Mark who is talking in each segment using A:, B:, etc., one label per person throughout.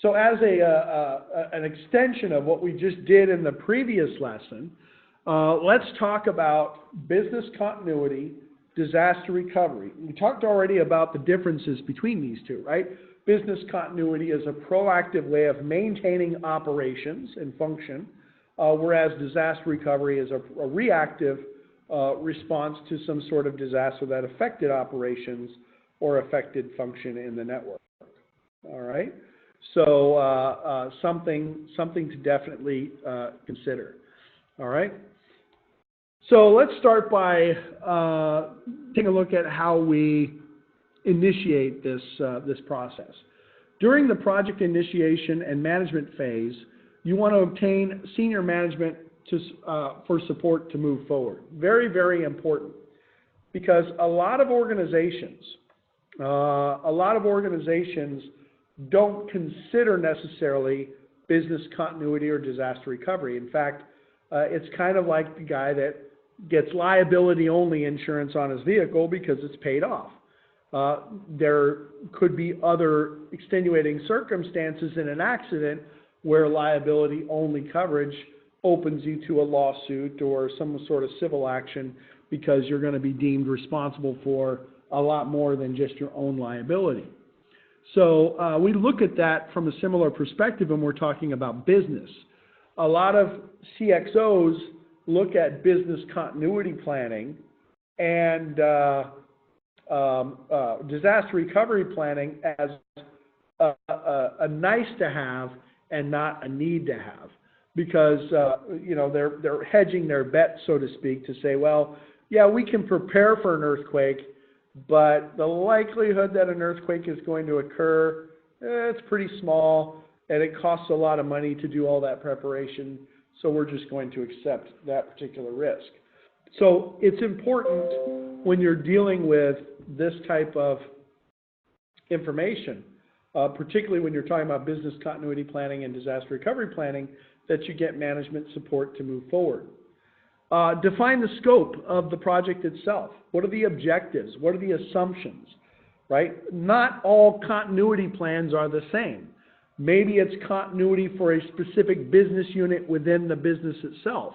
A: So as an extension of what we just did in the previous lesson, let's talk about business continuity, disaster recovery. We talked already about the differences between these two, right? Business continuity is a proactive way of maintaining operations and function, whereas disaster recovery is a reactive response to some sort of disaster that affected operations or affected function in the network. All right? So something to definitely consider. All right? So let's start by taking a look at how we initiate this process. During the project initiation and management phase, you want to obtain senior management for support to move forward. Very, very important, because a lot of organizations don't consider necessarily business continuity or disaster recovery. In fact, it's kind of like the guy that gets liability-only insurance on his vehicle because it's paid off. There could be other extenuating circumstances in an accident where liability-only coverage opens you to a lawsuit or some sort of civil action because you're going to be deemed responsible for a lot more than just your own liability. So we look at that from a similar perspective when we're talking about business. A lot of CXOs look at business continuity planning and disaster recovery planning as a nice to have and not a need to have, because you know, they're hedging their bet, so to speak, to say, well, yeah, we can prepare for an earthquake, but the likelihood that an earthquake is going to occur, it's pretty small, and it costs a lot of money to do all that preparation, so we're just going to accept that particular risk. So it's important when you're dealing with this type of information, particularly when you're talking about business continuity planning and disaster recovery planning, that you get management support to move forward. Define the scope of the project itself. What are the objectives? What are the assumptions, right? Not all continuity plans are the same. Maybe it's continuity for a specific business unit within the business itself.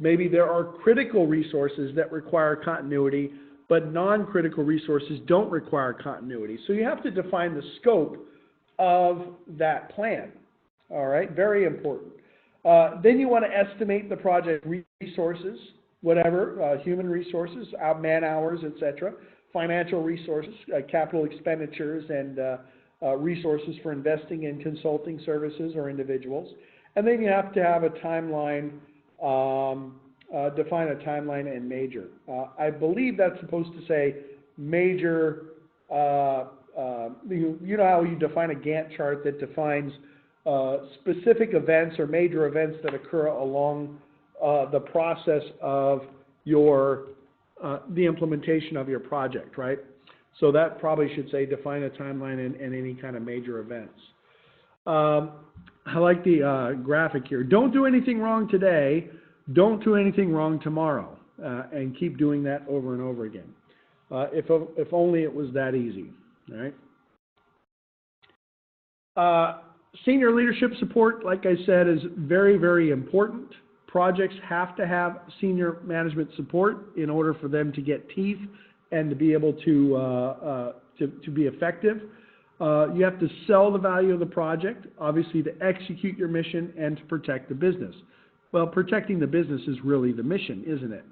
A: Maybe there are critical resources that require continuity, but non-critical resources don't require continuity. So you have to define the scope of that plan. All right, very important. Then you want to estimate the project resources, whatever, human resources, man hours, etc., financial resources, capital expenditures, and resources for investing in consulting services or individuals. And then you have to have a timeline, define a timeline and major. I believe that's supposed to say major, you know how you define a Gantt chart that defines specific events or major events that occur along the process of your the implementation of your project, right? So that probably should say define a timeline and any kind of major events. I like the graphic here. Don't do anything wrong today. Don't do anything wrong tomorrow, and keep doing that over and over again. If only it was that easy, all right? Senior leadership support, like I said, is very, very important. Projects have to have senior management support in order for them to get teeth and to be able to be effective. You have to sell the value of the project, obviously, to execute your mission and to protect the business. Well, protecting the business is really the mission, isn't it?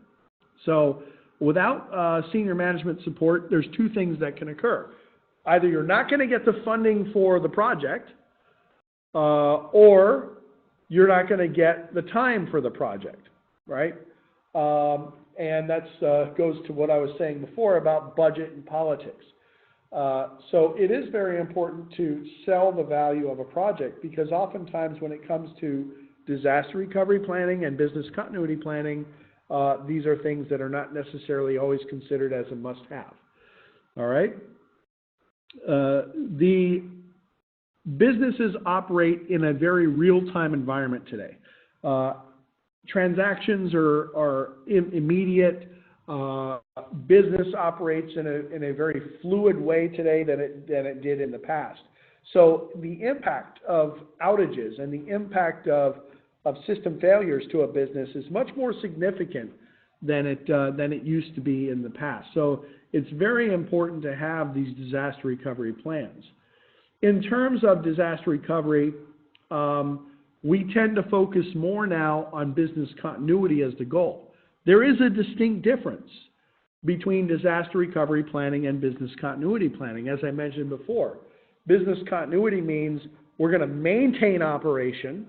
A: So without senior management support, there's two things that can occur. Either you're not going to get the funding for the project, or you're not going to get the time for the project, right? And that goes to what I was saying before about budget and politics. So it is very important to sell the value of a project, because oftentimes when it comes to disaster recovery planning and business continuity planning, these are things that are not necessarily always considered as a must-have. All right? The businesses operate in a very real-time environment today. Transactions are immediate. Business operates in a very fluid way today than it did in the past. So the impact of outages and the impact of system failures to a business is much more significant than it used to be in the past. So it's very important to have these disaster recovery plans. In terms of disaster recovery, we tend to focus more now on business continuity as the goal. There is a distinct difference between disaster recovery planning and business continuity planning. As I mentioned before, business continuity means we're going to maintain operation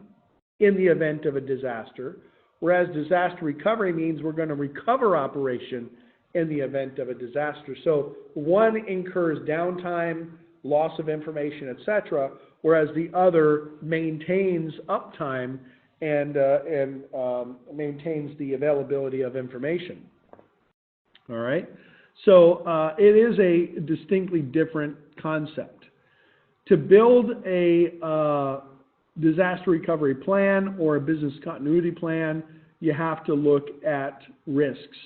A: in the event of a disaster, whereas disaster recovery means we're going to recover operation in the event of a disaster. So one incurs downtime, loss of information, etc., whereas the other maintains uptime and maintains the availability of information. All right? So it is a distinctly different concept. To build a disaster recovery plan or a business continuity plan, you have to look at risks,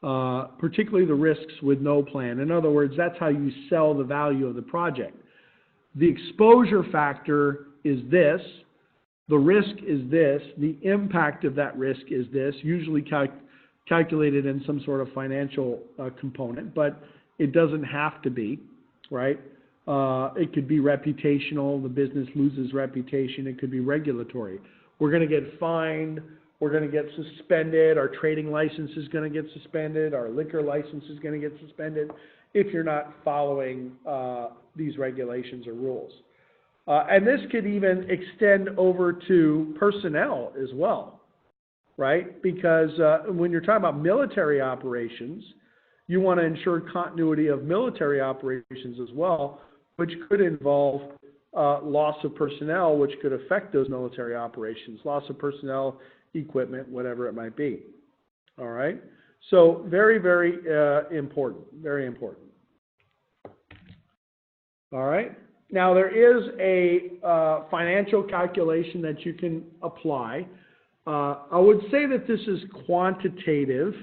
A: particularly the risks with no plan. In other words, that's how you sell the value of the project. The exposure factor is this, the risk is this, the impact of that risk is this, usually calculated in some sort of financial component, but it doesn't have to be, right? It could be reputational, the business loses reputation, it could be regulatory. We're going to get fined, we're going to get suspended, our trading license is going to get suspended, our liquor license is going to get suspended if you're not following these regulations or rules. And this could even extend over to personnel as well, right? Because when you're talking about military operations, you want to ensure continuity of military operations as well, which could involve loss of personnel, which could affect those military operations, loss of personnel, equipment, whatever it might be. All right? So very, very important, very important. All right? Now, there is a financial calculation that you can apply. I would say that this is quantitative,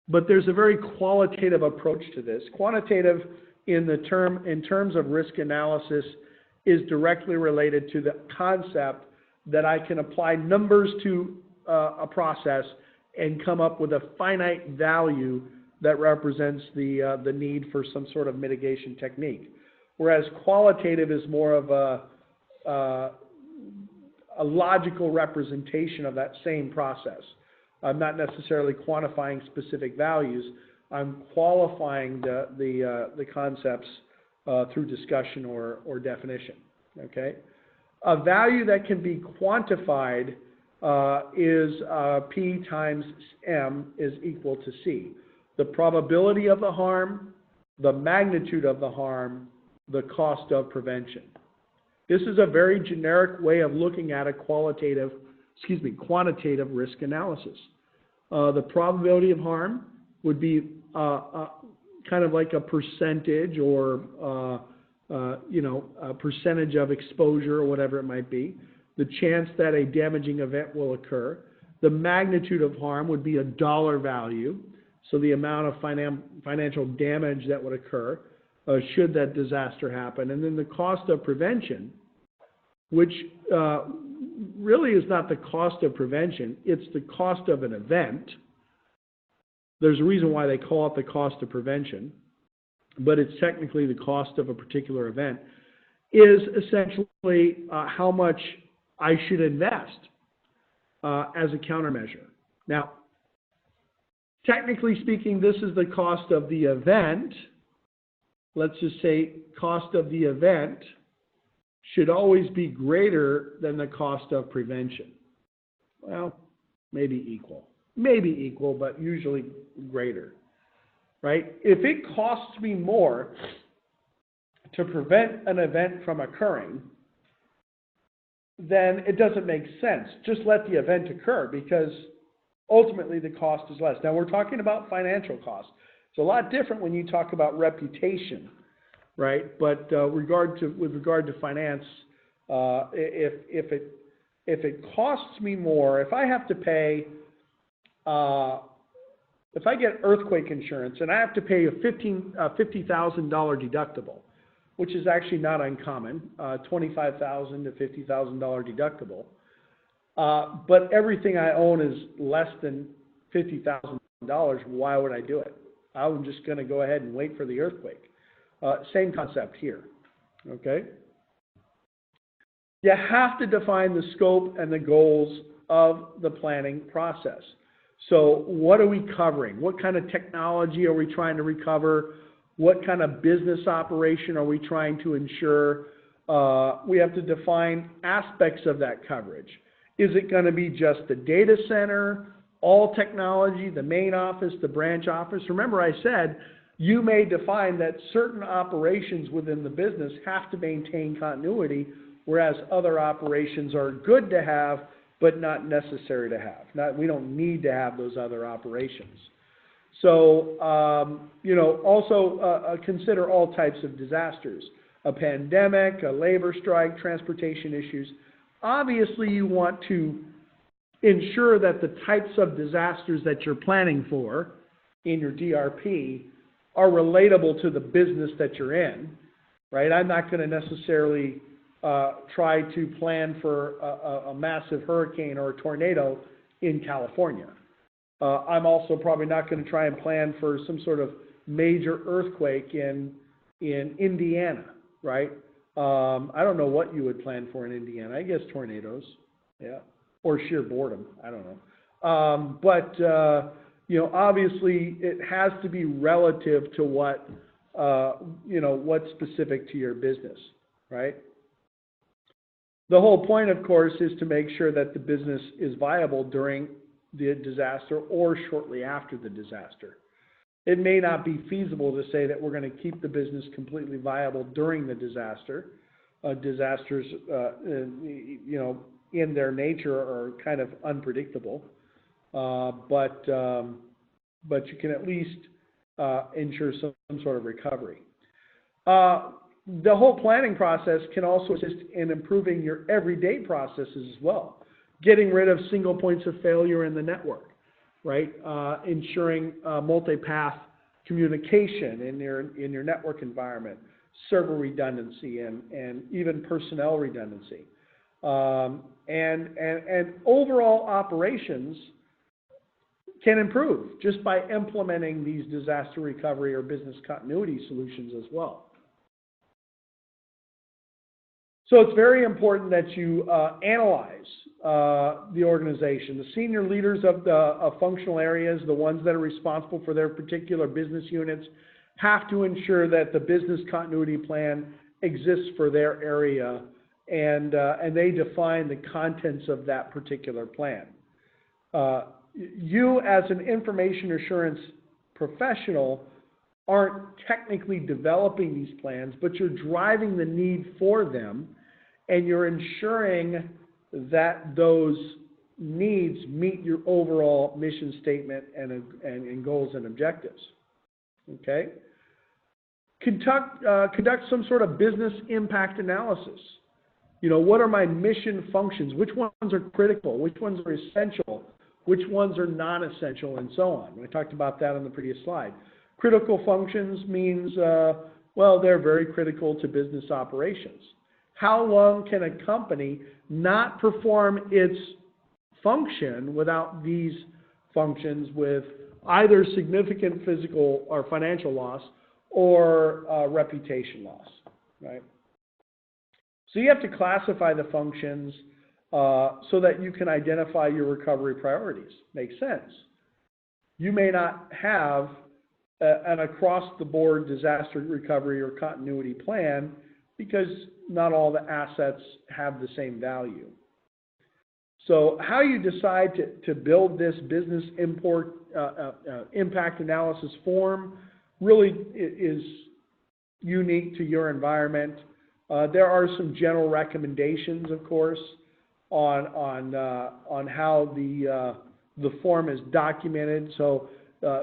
A: but there's a very qualitative approach to this. Quantitative in terms of risk analysis is directly related to the concept that I can apply numbers to a process and come up with a finite value that represents the need for some sort of mitigation technique. Whereas qualitative is more of a logical representation of that same process. I'm not necessarily quantifying specific values. I'm qualifying the concepts through discussion or definition. Okay? A value that can be quantified is P times M is equal to C. The probability of the harm, the magnitude of the harm, the cost of prevention. This is a very generic way of looking at a quantitative risk analysis. The probability of harm would be kind of like a percentage or a percentage of exposure or whatever it might be. The chance that a damaging event will occur. The magnitude of harm would be a dollar value, so the amount of financial damage that would occur should that disaster happen. And then the cost of prevention, which really is not the cost of prevention, it's the cost of an event. There's a reason why they call it the cost of prevention, but it's technically the cost of a particular event, is essentially how much I should invest as a countermeasure. Now, technically speaking, this is the cost of the event. Let's just say cost of the event should always be greater than the cost of prevention. Well, maybe equal. Maybe equal, but usually greater, right? If it costs me more to prevent an event from occurring, then it doesn't make sense. Just let the event occur because ultimately the cost is less. Now we're talking about financial costs. It's a lot different when you talk about reputation, right? But with regard to finance, if it costs me more, if I have to pay, if I get earthquake insurance and I have to pay a $50,000 deductible, which is actually not uncommon, $25,000 to $50,000 deductible. But everything I own is less than $50,000. Why would I do it? I'm just going to go ahead and wait for the earthquake. Same concept here. Okay? You have to define the scope and the goals of the planning process. So what are we covering? What kind of technology are we trying to recover? What kind of business operation are we trying to ensure? We have to define aspects of that coverage. Is it going to be just the data center, all technology, the main office, the branch office? Remember I said you may define that certain operations within the business have to maintain continuity, whereas other operations are good to have but not necessary to have. We don't need to have those other operations. So, also consider all types of disasters, a pandemic, a labor strike, transportation issues. Obviously, you want to ensure that the types of disasters that you're planning for in your DRP are relatable to the business that you're in, right? I'm not going to necessarily try to plan for a massive hurricane or a tornado in California. I'm also probably not going to try and plan for some sort of major earthquake in Indiana, right? I don't know what you would plan for in Indiana. I guess tornadoes, yeah, or sheer boredom. I don't know. But obviously it has to be relative to what, what's specific to your business, right? The whole point, of course, is to make sure that the business is viable during the disaster or shortly after the disaster. It may not be feasible to say that we're going to keep the business completely viable during the disaster. Disasters, in their nature are kind of unpredictable, but you can at least ensure some sort of recovery. The whole planning process can also assist in improving your everyday processes as well, getting rid of single points of failure in the network, right? Ensuring multipath communication in your network environment, server redundancy, and even personnel redundancy. And overall operations can improve just by implementing these disaster recovery or business continuity solutions as well. So it's very important that you analyze the organization. The senior leaders of the functional areas, the ones that are responsible for their particular business units, have to ensure that the business continuity plan exists for their area, and they define the contents of that particular plan. You, as an information assurance professional, aren't technically developing these plans, but you're driving the need for them, and you're ensuring that those needs meet your overall mission statement and goals and objectives. Okay? Conduct some sort of business impact analysis. What are my mission functions? Which ones are critical? Which ones are essential? Which ones are non-essential, and so on. I talked about that on the previous slide. Critical functions means, they're very critical to business operations. How long can a company not perform its function without these functions with either significant physical or financial loss or reputation loss, right? So you have to classify the functions so that you can identify your recovery priorities. Makes sense. You may not have an across-the-board disaster recovery or continuity plan because not all the assets have the same value. So how you decide to build this business impact analysis form really is unique to your environment. There are some general recommendations, of course, on how the form is documented. So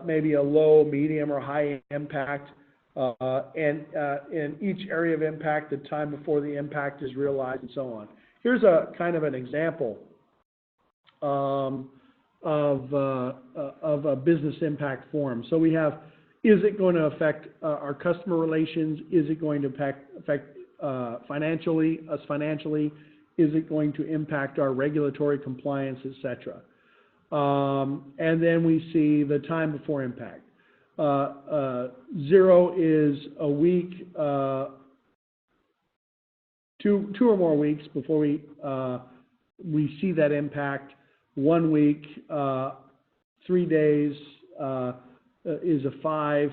A: maybe a low, medium, or high impact, and in each area of impact, the time before the impact is realized, and so on. Here's a kind of an example of a business impact form. So we have Is it going to affect our customer relations? Is it going to affect financially, us financially? Is it going to impact our regulatory compliance, etc.? And then we see the time before impact. 0 is a week, 2 or more weeks before we see that impact. 1 week, 3 days is a 5.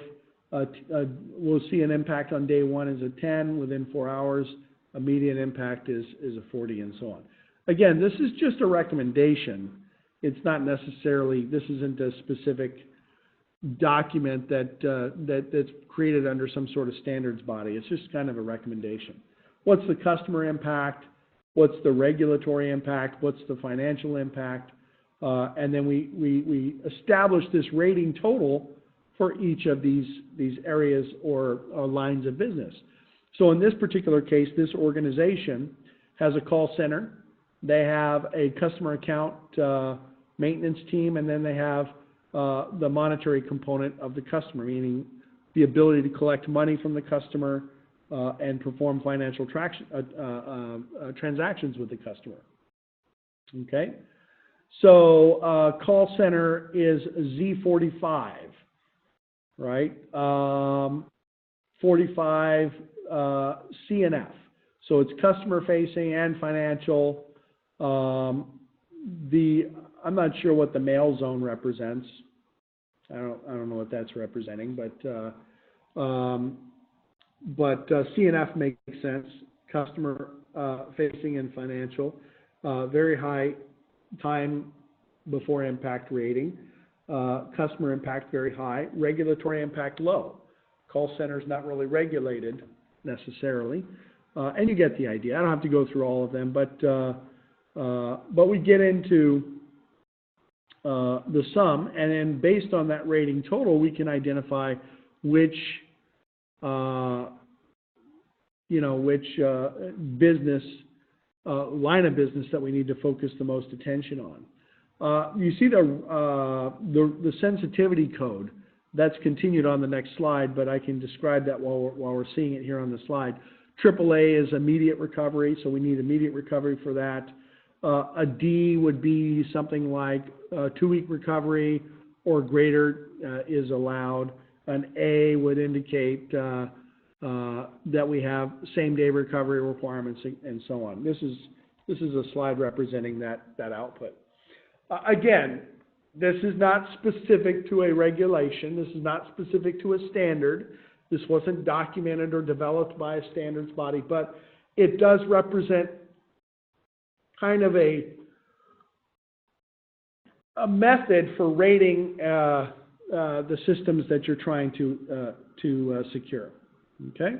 A: We'll see an impact on day 1 is a 10 within 4 hours. A median impact is a 40, and so on. Again, this is just a recommendation. It's not necessarily, this isn't a specific document that's created under some sort of standards body. It's just kind of a recommendation. What's the customer impact? What's the regulatory impact? What's the financial impact? And then we establish this rating total for each of these areas or lines of business. So in this particular case, this organization has a call center. They have a customer account maintenance team, and then they have the monetary component of the customer, meaning the ability to collect money from the customer and perform financial transactions with the customer. Okay? So call center is Z45, right? 45 CNF. So it's customer facing and financial. I'm not sure what the mail zone represents. I don't know what that's representing, but CNF makes sense. Customer facing and financial. Very high time before impact rating. Customer impact very high. Regulatory impact low. Call center is not really regulated necessarily, and you get the idea. I don't have to go through all of them, but we get into the sum, and then based on that rating total, we can identify which business line of business that we need to focus the most attention on. You see the sensitivity code. That's continued on the next slide, but I can describe that while we're seeing it here on the slide. AAA is immediate recovery, so we need immediate recovery for that. A D would be something like 2-week recovery or greater is allowed. An A would indicate that we have same-day recovery requirements and so on. This is a slide representing that output. Again, this is not specific to a regulation. This is not specific to a standard. This wasn't documented or developed by a standards body, but it does represent kind of a method for rating the systems that you're trying to secure. Okay?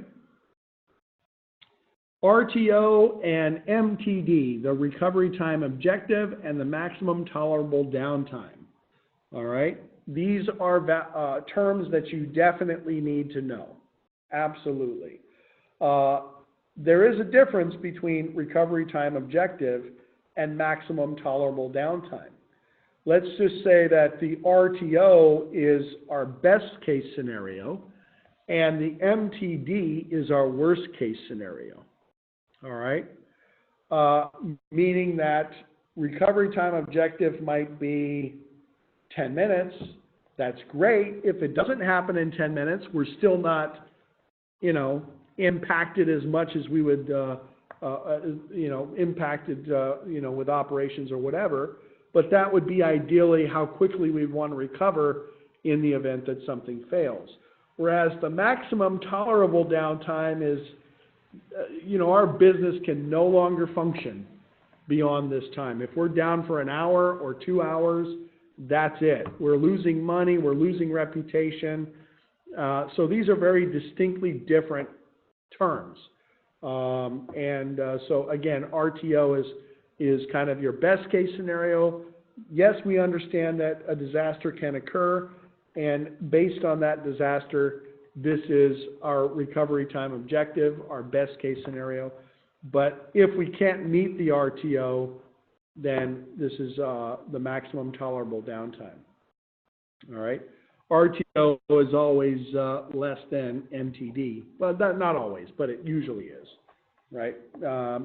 A: RTO and MTD, the recovery time objective and the maximum tolerable downtime. All right? These are terms that you definitely need to know. Absolutely. There is a difference between recovery time objective and maximum tolerable downtime. Let's just say that the RTO is our best case scenario and the MTD is our worst case scenario. All right? Meaning that recovery time objective might be 10 minutes. That's great. If it doesn't happen in 10 minutes, we're still not, impacted as much as we would, impacted, with operations or whatever. But that would be ideally how quickly we'd want to recover in the event that something fails. Whereas the maximum tolerable downtime is, our business can no longer function beyond this time. If we're down for an hour or 2 hours, that's it. We're losing money, we're losing reputation. So these are very distinctly different terms. So again, RTO is kind of your best case scenario. Yes, we understand that a disaster can occur, and based on that disaster, this is our recovery time objective, our best case scenario. But if we can't meet the RTO, then this is the maximum tolerable downtime. All right. RTO is always less than MTD. Well, not always, but it usually is, right?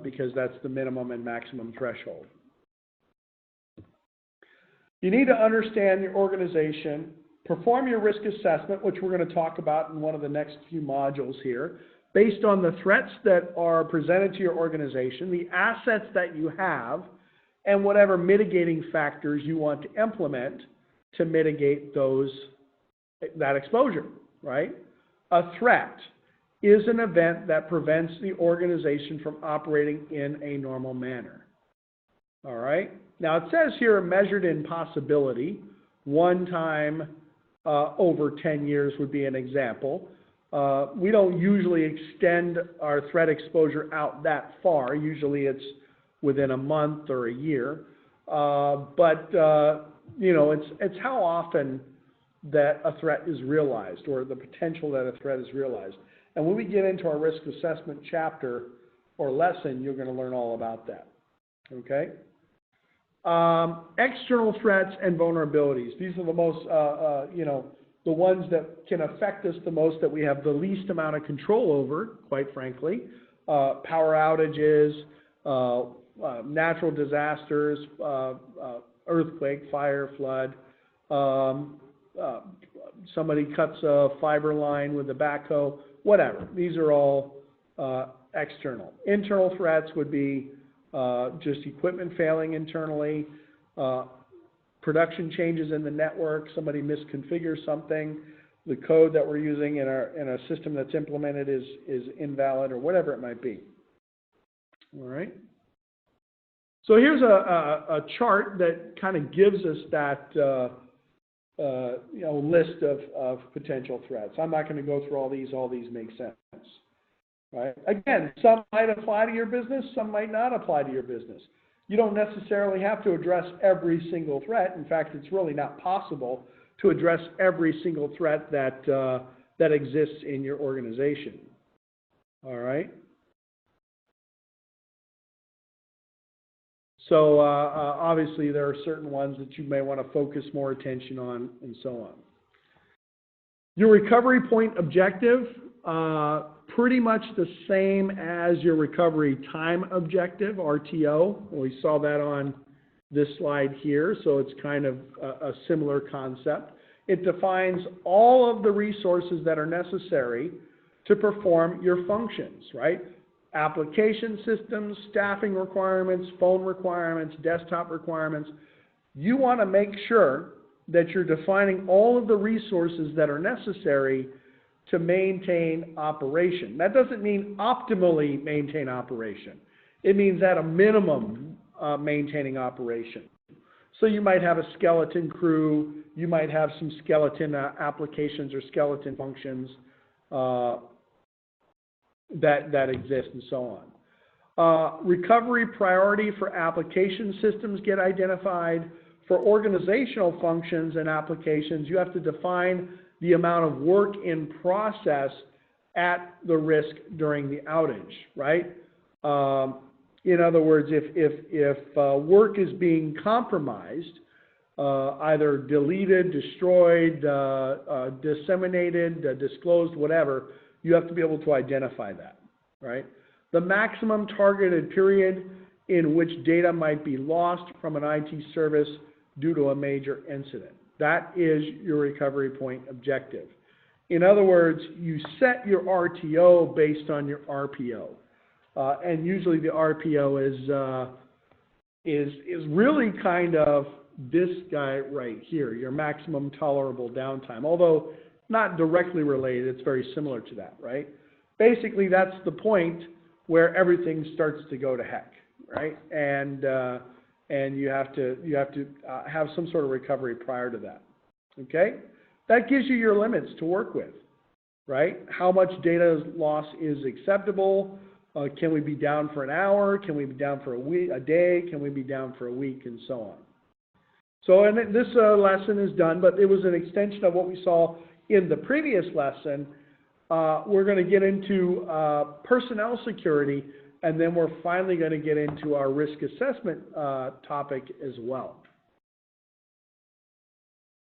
A: Because that's the minimum and maximum threshold. You need to understand your organization, perform your risk assessment, which we're going to talk about in one of the next few modules here, based on the threats that are presented to your organization, the assets that you have, and whatever mitigating factors you want to implement to mitigate that exposure, right? A threat is an event that prevents the organization from operating in a normal manner. All right? Now it says here measured in possibility, one time over 10 years would be an example. We don't usually extend our threat exposure out that far. Usually it's within a month or a year. But you know, it's how often that a threat is realized, or the potential that a threat is realized. And when we get into our risk assessment chapter or lesson, you're going to learn all about that. Okay? External threats and vulnerabilities. These are the most, you know, the ones that can affect us the most, that we have the least amount of control over, quite frankly. Power outages, natural disasters, earthquake, fire, flood. Somebody cuts a fiber line with a backhoe, whatever. These are all external. Internal threats would be just equipment failing internally, production changes in the network, somebody misconfigures something, the code that we're using in a system that's implemented is invalid, or whatever it might be. All right. So here's a chart that kind of gives us that you know, list of potential threats. I'm not going to go through all these. All these make sense. Right? Again, some might apply to your business, some might not apply to your business. You don't necessarily have to address every single threat. In fact, it's really not possible to address every single threat that that exists in your organization. All right. So obviously there are certain ones that you may want to focus more attention on, and so on. Your recovery point objective, pretty much the same as your recovery time objective, RTO. We saw that on this slide here, so it's kind of a similar concept. It defines all of the resources that are necessary to perform your functions, right? Application systems, staffing requirements, phone requirements, desktop requirements. You want to make sure that you're defining all of the resources that are necessary to maintain operation. That doesn't mean optimally maintain operation. It means at a minimum maintaining operation. So you might have a skeleton crew, you might have some skeleton applications or skeleton functions that exist, and so on. Recovery priority for application systems get identified. For organizational functions and applications, you have to define the amount of work in process at the risk during the outage, right? In other words, if work is being compromised, either deleted, destroyed, disseminated, disclosed, whatever, you have to be able to identify that, right? The maximum targeted period in which data might be lost from an IT service due to a major incident. That is your recovery point objective. In other words, you set your RTO based on your RPO. And usually the RPO is really kind of this guy right here, your maximum tolerable downtime. Although not directly related, it's very similar to that, right? Basically, that's the point where everything starts to go to heck, right? And you have to have some sort of recovery prior to that. Okay, that gives you your limits to work with, right? How much data loss is acceptable? Can we be down for an hour? Can we be down for a day? Can we be down for a week, and so on? So, and this lesson is done, but it was an extension of what we saw in the previous lesson. We're going to get into personnel security, and then we're finally going to get into our risk assessment topic as well.